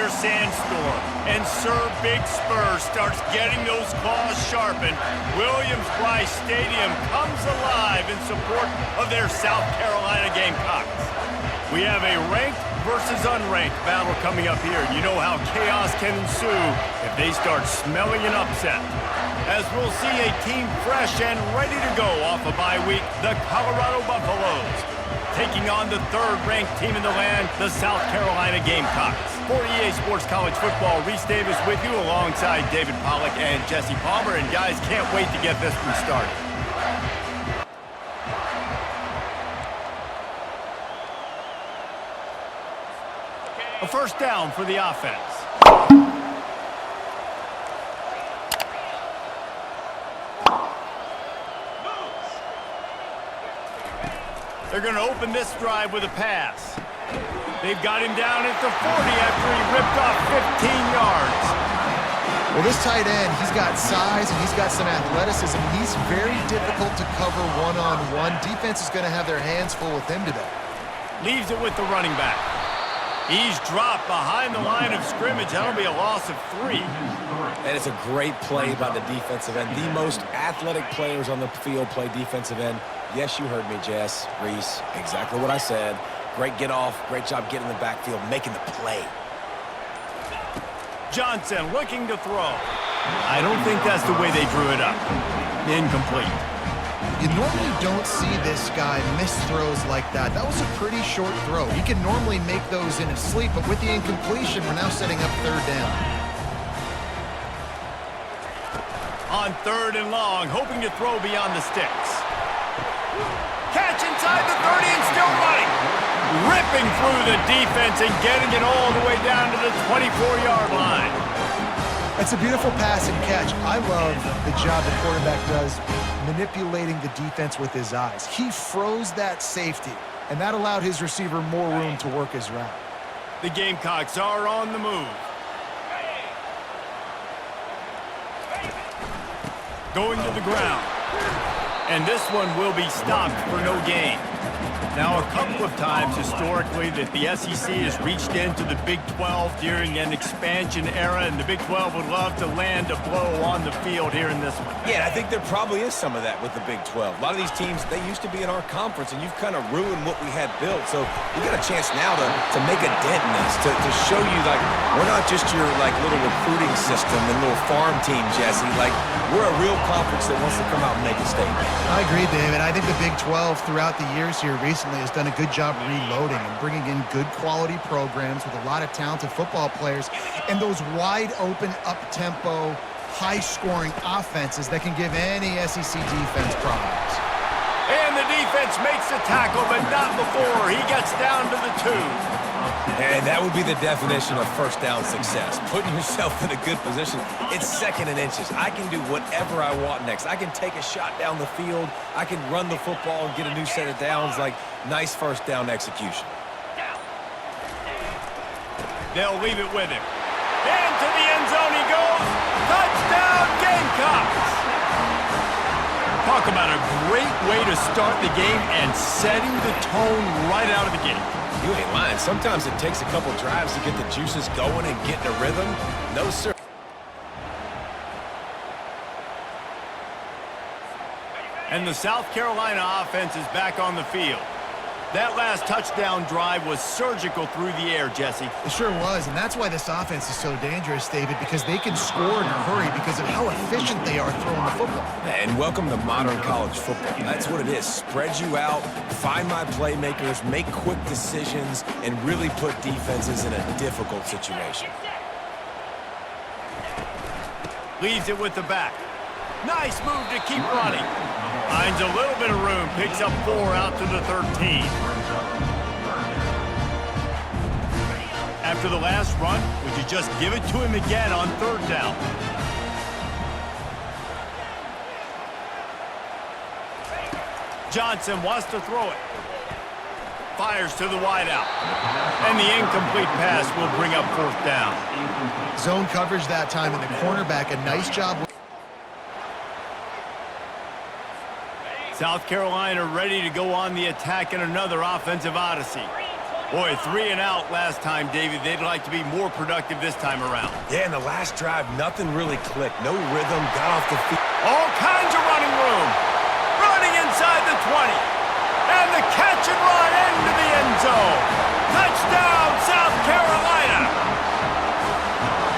their sandstorm. And Sir Big Spur starts getting those claws sharpened. Williams-Brice Stadium comes alive in support of their South Carolina Gamecocks. We have a ranked versus unranked battle coming up here. You know how chaos can ensue if they start smelling an upset. As we'll see a team fresh and ready to go off a bye week, the Colorado Buffaloes, taking on the third-ranked team in the land, the South Carolina Gamecocks. For EA Sports College Football, Reese Davis with you alongside David Pollack and Jesse Palmer. And guys, can't wait to get this one started. A first down for the offense. They're going to open this drive with a pass. They've got him down at the 40 after he ripped off 15 yards. Well, this tight end, he's got size and he's got some athleticism. He's very difficult to cover one-on-one. Defense is going to have their hands full with him today. Leaves it with the running back. He's dropped behind the line of scrimmage. That'll be a loss of 3. And it's a great play by the defensive end. The most athletic players on the field play defensive end. Yes, you heard me, Jess, Reese. Exactly what I said. Great get off. Great job getting in the backfield, making the play. Johnson looking to throw. I don't think that's the way they drew it up. Incomplete. You normally don't see this guy miss throws like that. That was a pretty short throw. He can normally make those in his sleep, but with the incompletion, we're now setting up third down. On third and long, hoping to throw beyond the sticks. Catch inside the 30 and still running. Ripping through the defense and getting it all the way down to the 24-yard line. It's a beautiful pass and catch. I love the job the quarterback does manipulating the defense with his eyes. He froze that safety, and that allowed his receiver more room to work his route. The Gamecocks are on the move. Going to the ground. And this one will be stopped for no gain. Now, a couple of times historically that the SEC has reached into the Big 12 during an expansion era, and the Big 12 would love to land a blow on the field here in this one. Yeah, I think there probably is some of that with the Big 12. A lot of these teams, they used to be in our conference, and you've kind of ruined what we had built. So you got a chance now to make a dent in this, to show you, like, we're not just your, like, little recruiting system and little farm team, Jesse. Like, we're a real conference that wants to come out and make a statement. I agree, David. I think the Big 12 throughout the years here recently has done a good job reloading and bringing in good quality programs with a lot of talented football players and those wide open, up-tempo, high-scoring offenses that can give any SEC defense problems. And the defense makes the tackle, but not before he gets down to the 2. And that would be the definition of first down success. Putting yourself in a good position. It's second and inches. I can do whatever I want next. I can take a shot down the field. I can run the football and get a new set of downs. Like, nice first down execution. They'll leave it with him. Into the end zone he goes. Touchdown, Gamecocks! Talk about a great way to start the game and setting the tone right out of the gate. You ain't lying. Sometimes it takes a couple drives to get the juices going and get in a rhythm. No, sir. And the South Carolina offense is back on the field. That last touchdown drive was surgical through the air, Jesse. It sure was, and that's why this offense is so dangerous, David, because they can score in a hurry because of how efficient they are throwing the football. And welcome to modern college football. That's what it is. Spread you out, find my playmakers, make quick decisions, and really put defenses in a difficult situation. Leaves it with the back. Nice move to keep running. Finds a little bit of room, picks up 4 out to the 13. After the last run, would you just give it to him again on third down? Johnson wants to throw it. Fires to the wideout. And the incomplete pass will bring up fourth down. Zone coverage that time, and the cornerback, a nice job. South Carolina ready to go on the attack in another offensive odyssey. Boy, 3 and out last time, David. They'd like to be more productive this time around. Yeah, in the last drive, nothing really clicked. No rhythm, got off the field. All kinds of running room. Running inside the 20. And the catch and run into the end zone. Touchdown, South Carolina.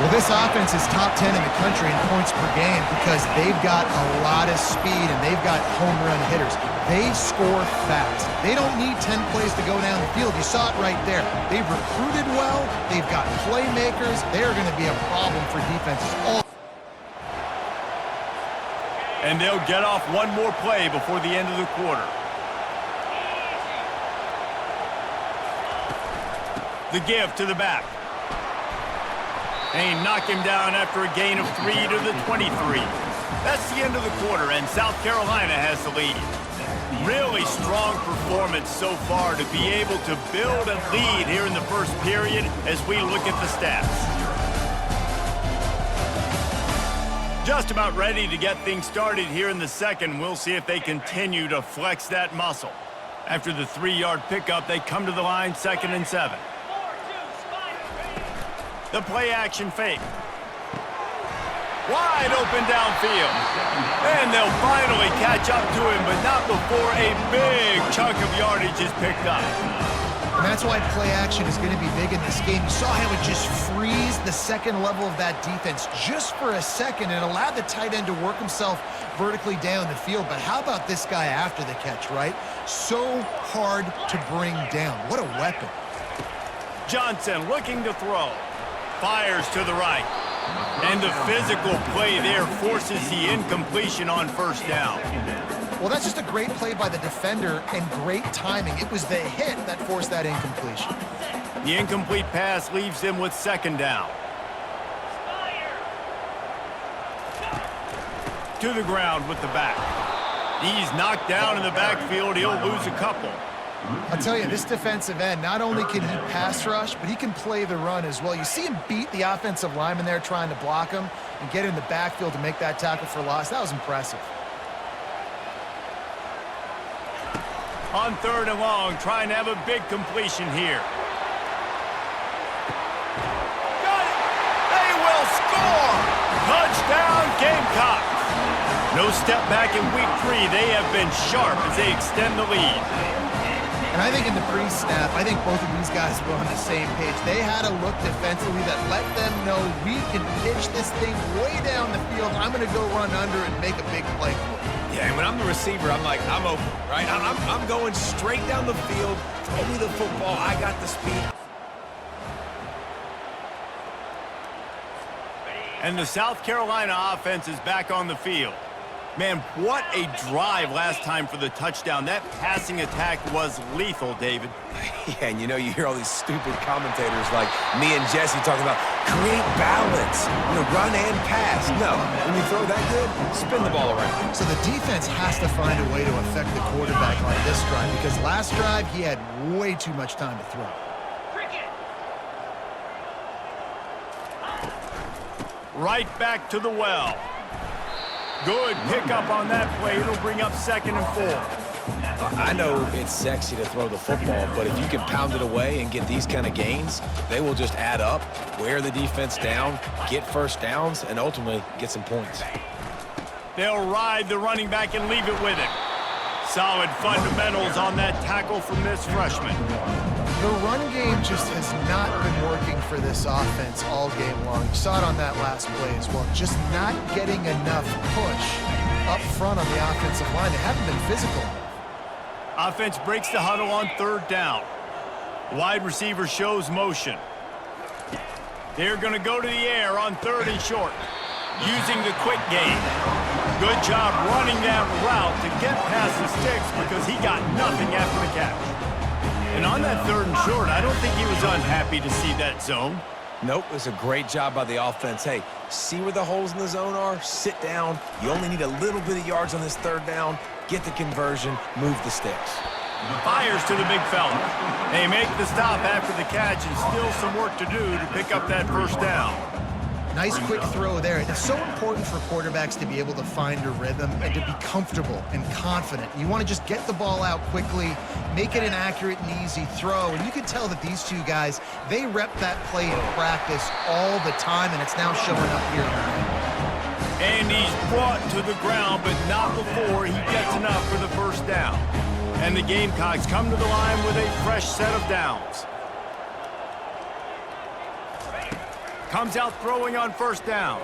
Well, this offense is top 10 in the country in points per game because they've got a lot of speed and they've got home run hitters. They score fast. They don't need 10 plays to go down the field. You saw it right there. They've recruited well. They've got playmakers. They're going to be a problem for defenses. And they'll get off one more play before the end of the quarter. The give to the back. They knock him down after a gain of 3 to the 23. That's the end of the quarter, and South Carolina has the lead. Really strong performance so far to be able to build a lead here in the first period as we look at the stats. Just about ready to get things started here in the second. We'll see if they continue to flex that muscle. After the 3-yard pickup, they come to the line 2nd and 7. The play-action fake. Wide open downfield. And they'll finally catch up to him, but not before a big chunk of yardage is picked up. And that's why play action is going to be big in this game. You saw how it just freeze the second level of that defense just for a second and allowed the tight end to work himself vertically down the field. But how about this guy after the catch, right? So hard to bring down. What a weapon. Johnson looking to throw. Fires to the right. And the physical play there forces the incompletion on first down. Well, that's just a great play by the defender and great timing. It was the hit that forced that incompletion. The incomplete pass leaves them with 2nd down. To the ground with the back. He's knocked down in the backfield. He'll lose a couple. I'll tell you, this defensive end, not only can he pass rush, but he can play the run as well. You see him beat the offensive lineman there trying to block him and get in the backfield to make that tackle for loss. That was impressive. On 3rd and long, trying to have a big completion here. Got it! They will score! Touchdown, Gamecocks! No step back in week 3. They have been sharp as they extend the lead. And I think in the pre-snap, I think both of these guys were on the same page. They had a look defensively that let them know we can pitch this thing way down the field. I'm going to go run under and make a big play for it. Yeah, and when I'm the receiver, I'm like, I'm open, right? I'm going straight down the field. Throw me the football. I got the speed. And the South Carolina offense is back on the field. Man, what a drive last time for the touchdown. That passing attack was lethal, David. Yeah, and you hear all these stupid commentators like me and Jesse talking about create balance, run and pass. No, when you throw that good, spin the ball around. So the defense has to find a way to affect the quarterback on this drive because last drive he had way too much time to throw. Right back to the well. Good pickup on that play. It'll bring up 2nd and 4. I know it's sexy to throw the football, but if you can pound it away and get these kind of gains, they will just add up, wear the defense down, get first downs, and ultimately get some points. They'll ride the running back and leave it with him. Solid fundamentals on that tackle from this freshman. The run game just has not been working for this offense all game long. You saw it on that last play as well. Just not getting enough push up front on the offensive line. They haven't been physical enough. Offense breaks the huddle on 3rd down. Wide receiver shows motion. They're going to go to the air on 3rd and short, using the quick game. Good job running that route to get past the sticks because he got nothing after the catch. And on that 3rd and short, I don't think he was unhappy to see that zone. Nope, it was a great job by the offense. Hey, see where the holes in the zone are? Sit down. You only need a little bit of yards on this 3rd down. Get the conversion, move the sticks. Fires to the big fella. They make the stop after the catch and still some work to do to pick up that 1st down. Nice quick throw there. It's so important for quarterbacks to be able to find a rhythm and to be comfortable and confident. You want to just get the ball out quickly, make it an accurate and easy throw. And you can tell that these two guys, they rep that play in practice all the time, and it's now showing up here. And he's brought to the ground, but not before he gets enough for the first down. And the Gamecocks come to the line with a fresh set of downs. Comes out throwing on first down.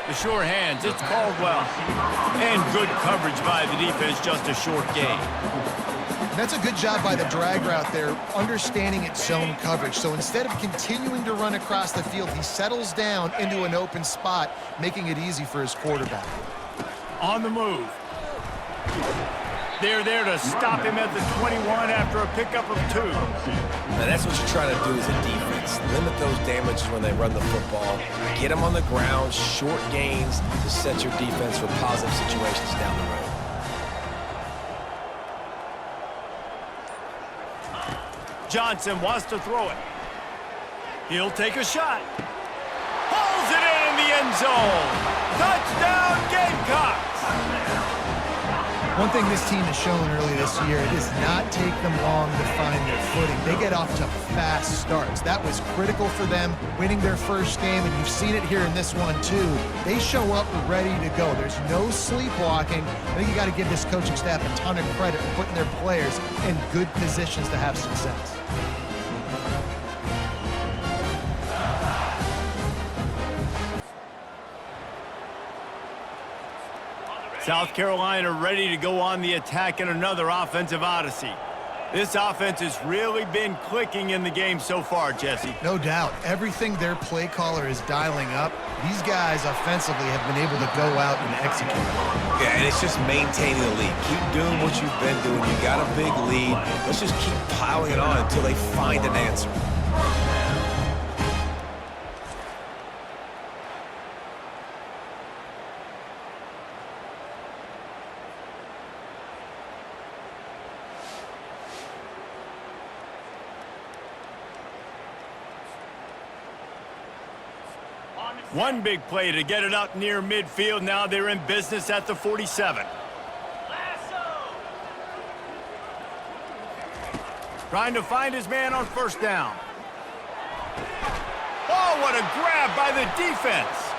The sure hands, it's Caldwell. And good coverage by the defense, just a short gain. That's a good job by the drag route there, understanding its zone coverage. So instead of continuing to run across the field, he settles down into an open spot, making it easy for his quarterback. On the move. They're there to stop him at the 21 after a pickup of 2. Now that's what you're trying to do as a defense. Limit those damages when they run the football. Get them on the ground, short gains to set your defense for positive situations down the road. Johnson wants to throw it. He'll take a shot. Pulls it in the end zone. Touchdown, Gamecocks! One thing this team has shown early this year, it does not take them long to find their footing. They get off to fast starts. That was critical for them, winning their first game, and you've seen it here in this one too. They show up ready to go. There's no sleepwalking. I think you got to give this coaching staff a ton of credit for putting their players in good positions to have success. South Carolina ready to go on the attack in another offensive odyssey. This offense has really been clicking in the game so far, Jesse. No doubt. Everything their play caller is dialing up, these guys offensively have been able to go out and execute. Yeah, and it's just maintaining the lead. Keep doing what you've been doing. You got a big lead. Let's just keep piling it on until they find an answer. One big play to get it up near midfield. Now they're in business at the 47. Trying to find his man on first down. Oh, what a grab by the defense.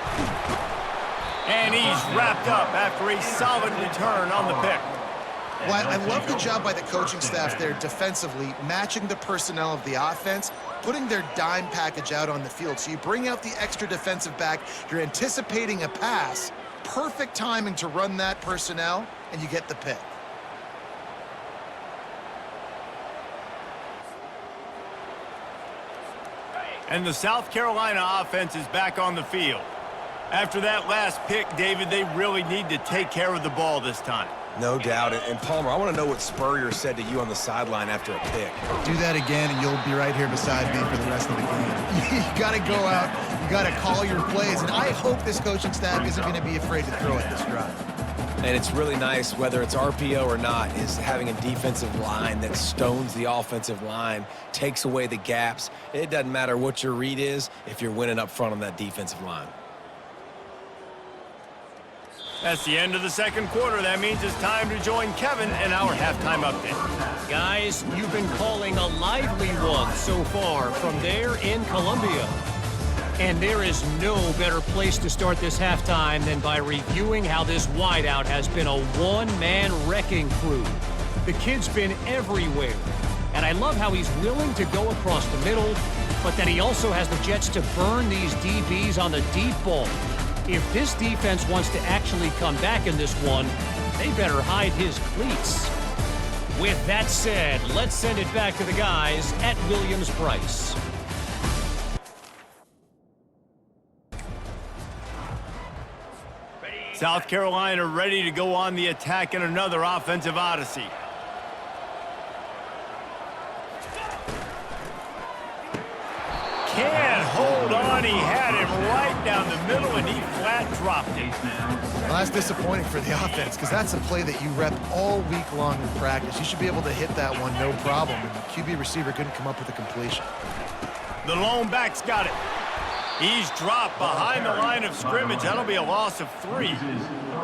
And he's wrapped up after a solid return on the pick. Well, I love the job by the coaching staff there defensively, matching the personnel of the offense, putting their dime package out on the field. So you bring out the extra defensive back, you're anticipating a pass, perfect timing to run that personnel, and you get the pick. And the South Carolina offense is back on the field. After that last pick, David, they really need to take care of the ball this time. No doubt. And Palmer, I want to know what Spurrier said to you on the sideline after a pick. Do that again, and you'll be right here beside me for the rest of the game. You got to go out. You got to call your plays. And I hope this coaching staff isn't going to be afraid to throw at this drive. And it's really nice, whether it's RPO or not, is having a defensive line that stones the offensive line, takes away the gaps. It doesn't matter what your read is if you're winning up front on that defensive line. That's the end of the second quarter. That means it's time to join Kevin in our halftime update. Guys, you've been calling a lively one so far from there in Columbia. And there is no better place to start this halftime than by reviewing how this wideout has been a one-man wrecking crew. The kid's been everywhere. And I love how he's willing to go across the middle, but that he also has the jets to burn these DBs on the deep ball. If this defense wants to actually come back in this one, they better hide his cleats. With that said, let's send it back to the guys at Williams-Brice. South Carolina ready to go on the attack in another offensive odyssey. Can't hold on. He had him right down the middle, and he flat dropped it. Well, that's disappointing for the offense because that's a play that you rep all week long in practice. You should be able to hit that one no problem, and the QB receiver couldn't come up with a completion. The lone back's got it. He's dropped behind the line of scrimmage. That'll be a loss of 3.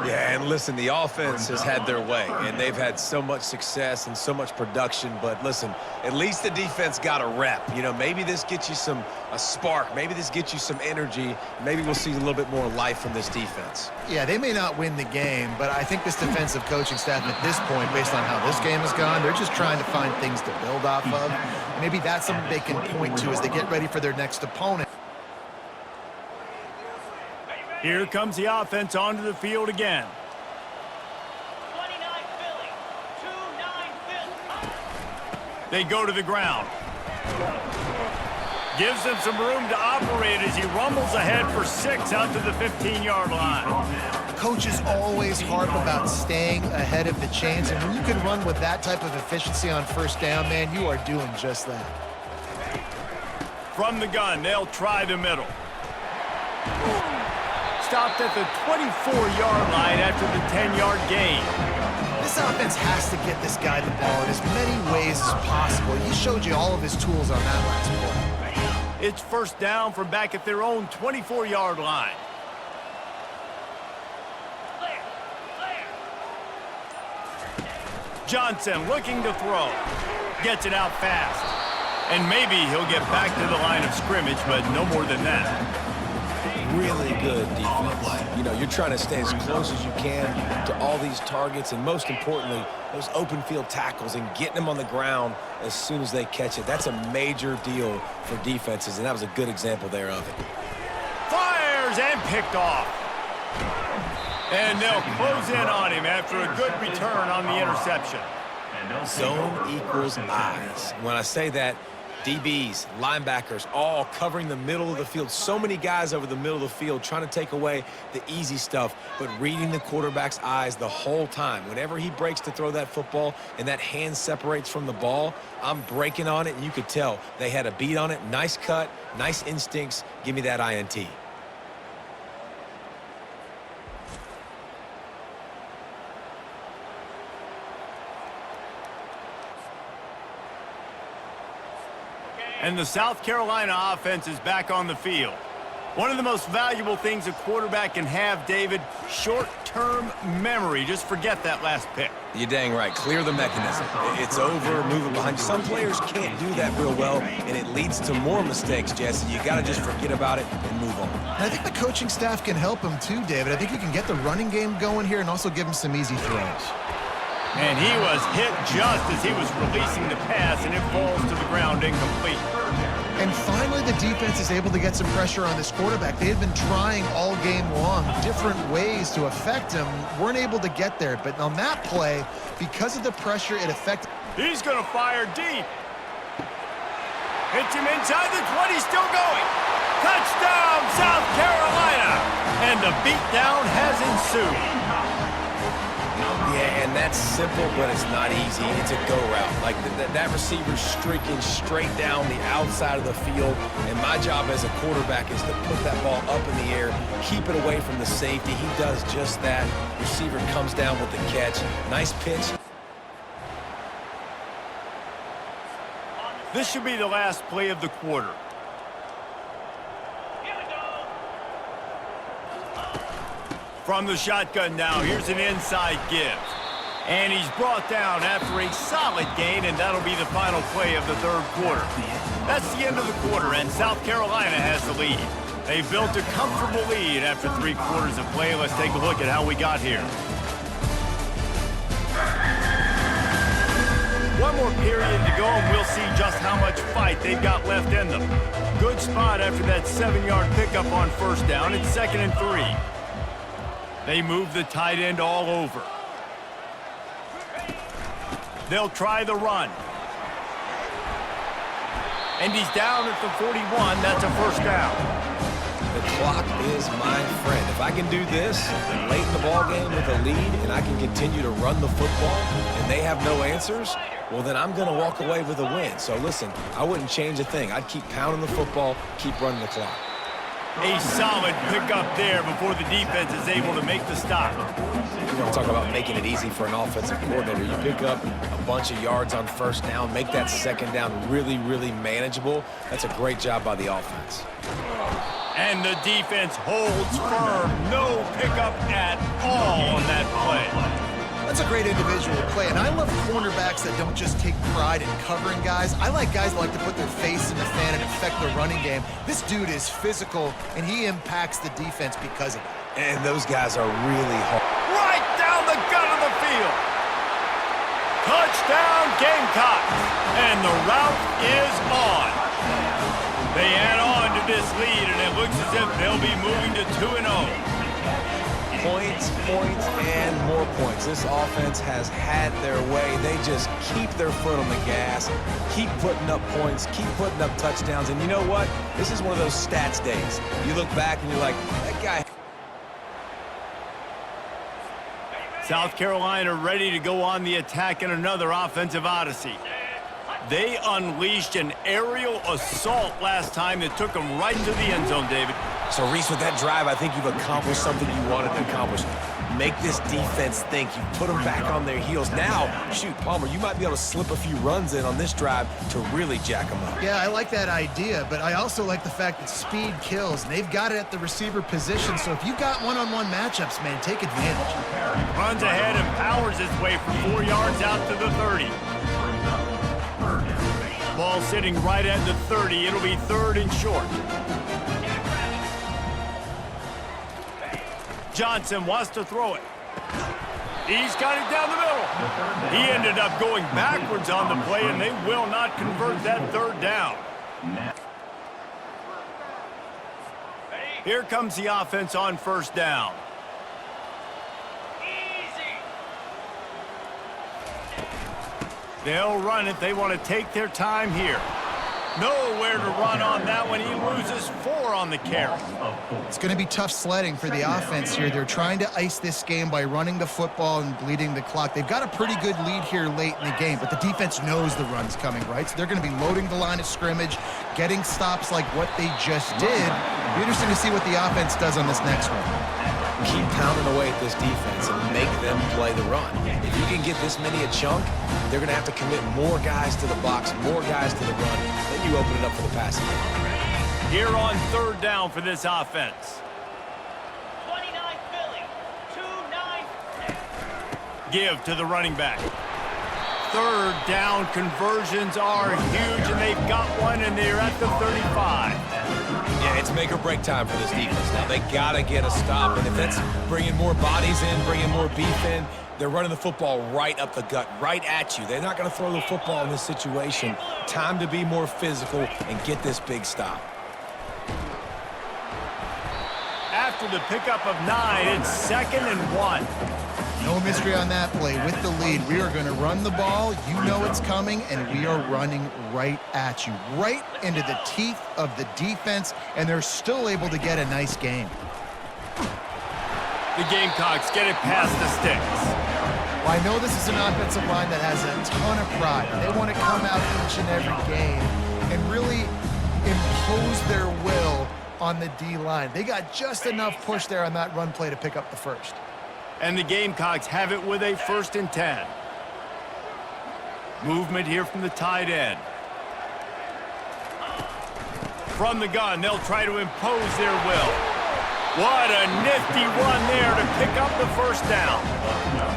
Yeah, and listen, the offense has had their way, and they've had so much success and so much production. But listen, at least the defense got a rep. You know, maybe this gets you a spark. Maybe this gets you some energy. Maybe we'll see a little bit more life from this defense. Yeah, they may not win the game, but I think this defensive coaching staff at this point, based on how this game has gone, they're just trying to find things to build off of. Maybe that's something they can point to as they get ready for their next opponent. Here comes the offense onto the field again. 29 Philly, 2-9 Philly. They go to the ground. Gives them some room to operate as he rumbles ahead for 6 out to the 15-yard line. Coaches always harp about staying ahead of the chains, and when you can run with that type of efficiency on first down, man, you are doing just that. From the gun, they'll try the middle. Stopped at the 24-yard line after the 10-yard gain. This offense has to get this guy the ball in as many ways as possible. He showed you all of his tools on that last play. It's first down from back at their own 24-yard line. Johnson looking to throw. Gets it out fast. And maybe he'll get back to the line of scrimmage, but no more than that. Really good defense. You know, you're trying to stay as close as you can to all these targets, and most importantly, those open field tackles and getting them on the ground as soon as they catch it. That's a major deal for defenses, and that was a good example there of it. Fires and picked off. And they'll close in on him after a good return on the interception. Zone equals eyes. When I say that, DBs, linebackers, all covering the middle of the field. So many guys over the middle of the field trying to take away the easy stuff, but reading the quarterback's eyes the whole time. Whenever he breaks to throw that football and that hand separates from the ball, I'm breaking on it, and you could tell they had a beat on it. Nice cut, nice instincts. Give me that INT. And the South Carolina offense is back on the field. One of the most valuable things a quarterback can have, David, short-term memory. Just forget that last pick. You're dang right. Clear the mechanism. It's over, move it behind you. Some players can't do that real well, and it leads to more mistakes, Jesse. You got to just forget about it and move on. And I think the coaching staff can help him too, David. I think you can get the running game going here and also give him some easy throws. And he was hit just as he was releasing the pass, and it falls to the ground incomplete. And finally, the defense is able to get some pressure on this quarterback. They had been trying all game long different ways to affect him, weren't able to get there. But on that play, because of the pressure, it affected. He's going to fire deep. Hits him inside the 20, still going. Touchdown, South Carolina! And the beatdown has ensued. Yeah, and that's simple, but it's not easy. It's a go route. Like that receiver's streaking straight down the outside of the field, and my job as a quarterback is to put that ball up in the air, keep it away from the safety. He does just that. Receiver comes down with the catch. Nice pitch. This should be the last play of the quarter. From the shotgun now, here's an inside give. And he's brought down after a solid gain, and that'll be the final play of the third quarter. That's the end of the quarter, and South Carolina has the lead. They built a comfortable lead after 3 quarters of play. Let's take a look at how we got here. One more period to go, and we'll see just how much fight they've got left in them. Good spot after that 7-yard pickup on first down. It's 2nd and 3. They move the tight end all over. They'll try the run. And he's down at the 41. That's a first down. The clock is my friend. If I can do this late in the ball game with a lead and I can continue to run the football and they have no answers, well, then I'm going to walk away with a win. So, listen, I wouldn't change a thing. I'd keep pounding the football, keep running the clock. A solid pickup there before the defense is able to make the stop. You want to talk about making it easy for an offensive coordinator. You pick up a bunch of yards on first down, make that second down really, really manageable. That's a great job by the offense. And the defense holds firm. No pickup at all on that play. That's a great individual play, and I love cornerbacks that don't just take pride in covering guys. I like guys that like to put their face in the fan and affect the running game. This dude is physical, and he impacts the defense because of it. And those guys are really hard. Right down the gut of the field. Touchdown, Gamecocks. And the route is on. They add on to this lead, and it looks as if they'll be moving to 2-0. Points, and more points. This offense has had their way. They just keep their foot on the gas, keep putting up points, keep putting up touchdowns. And you know what? This is one of those stats days. You look back and you're like, that guy. South Carolina ready to go on the attack in another offensive odyssey. They unleashed an aerial assault last time that took them right to the end zone, David. So, Reese, with that drive, I think you've accomplished something you wanted to accomplish. Make this defense think. You put them back on their heels. Now, shoot, Palmer, you might be able to slip a few runs in on this drive to really jack them up. Yeah, I like that idea, but I also like the fact that speed kills. And they've got it at the receiver position, so if you've got one-on-one matchups, man, take advantage. Runs ahead and powers his way for 4 yards out to the 30. Ball sitting right at the 30. It'll be 3rd and short. Johnson wants to throw it. He's got it down the middle. He ended up going backwards on the play, and they will not convert that 3rd down. Here comes the offense on 1st down. They'll run it. They want to take their time here. Nowhere to run on that one. He loses 4 on the carry. It's going to be tough sledding for the offense here. They're trying to ice this game by running the football and bleeding the clock. They've got a pretty good lead here late in the game, but the defense knows the run's coming, right? So they're going to be loading the line of scrimmage, getting stops like what they just did. It'll be interesting to see what the offense does on this next one. Keep pounding away at this defense and make them play the run. If you can get this many a chunk, they're going to have to commit more guys to the box, more guys to the run. Then you open it up for the passing game. Here on 3rd down for this offense. 29 Philly, 2-9. Give to the running back. 3rd down conversions are huge, and they've got one, and they're at the 35. Yeah, it's make or break time for this defense. Now, they got to get a stop, and if that's bringing more bodies in, bringing more beef in, they're running the football right up the gut, right at you. They're not going to throw the football in this situation. Time to be more physical and get this big stop. After the pickup of 9, it's 2nd and 1. No mystery on that play. With the lead, we are going to run the ball. You know it's coming, and we are running right at you, right into the teeth of the defense, and they're still able to get a nice game. The Gamecocks get it past the sticks. Well, I know this is an offensive line that has a ton of pride. They want to come out each and every game and really impose their will on the D-line. They got just enough push there on that run play to pick up the 1st. And the Gamecocks have it with a 1st and 10. Movement here from the tight end. From the gun, they'll try to impose their will. What a nifty run there to pick up the 1st down.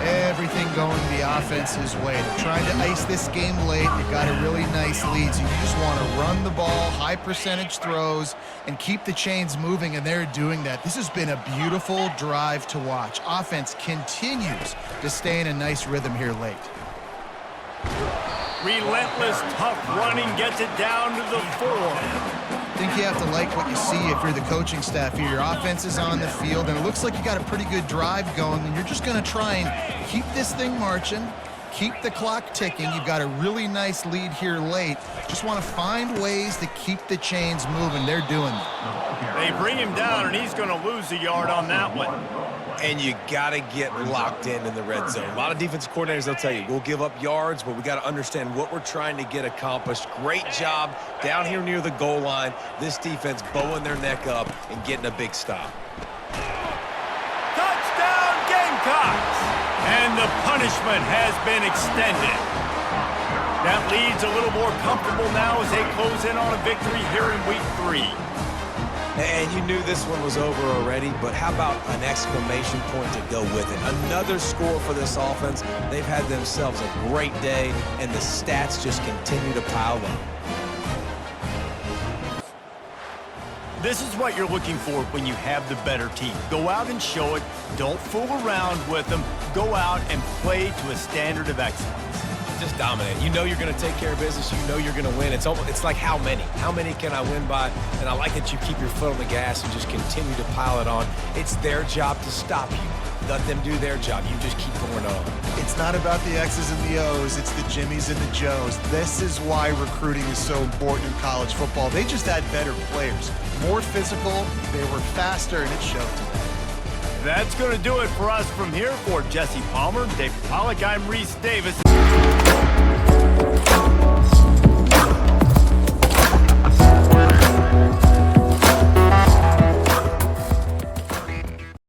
Everything going the offense's way. They're trying to ice this game late. They've got a really nice lead, so you just want to run the ball, high percentage throws, and keep the chains moving, and they're doing that. This has been a beautiful drive to watch. Offense continues to stay in a nice rhythm here late. Relentless, tough running gets it down to the 4. I think you have to like what you see if you're the coaching staff here. Your offense is on the field, and it looks like you got a pretty good drive going, and you're just going to try and keep this thing marching, keep the clock ticking. You've got a really nice lead here late. Just want to find ways to keep the chains moving. They're doing that. They bring him down, and he's going to lose a yard on that one. And you got to get locked in the red zone. A lot of defensive coordinators, they'll tell you, we'll give up yards, but we got to understand what we're trying to get accomplished. Great job down here near the goal line. This defense bowing their neck up and getting a big stop. Touchdown, Gamecocks! And the punishment has been extended. That lead's a little more comfortable now as they close in on a victory here in week 3. And you knew this one was over already, but how about an exclamation point to go with it? Another score for this offense. They've had themselves a great day, and the stats just continue to pile up. This is what you're looking for when you have the better team. Go out and show it. Don't fool around with them. Go out and play to a standard of excellence. Just dominate. You know you're going to take care of business. You know you're going to win. It's like how many? How many can I win by? And I like that you keep your foot on the gas and just continue to pile it on. It's their job to stop you. Let them do their job. You just keep going on. It's not about the X's and the O's. It's the Jimmies and the Joes. This is why recruiting is so important in college football. They just had better players. More physical, they were faster, and it showed today. That's going to do it for us from here. For Jesse Palmer, David Pollack, I'm Reese Davis.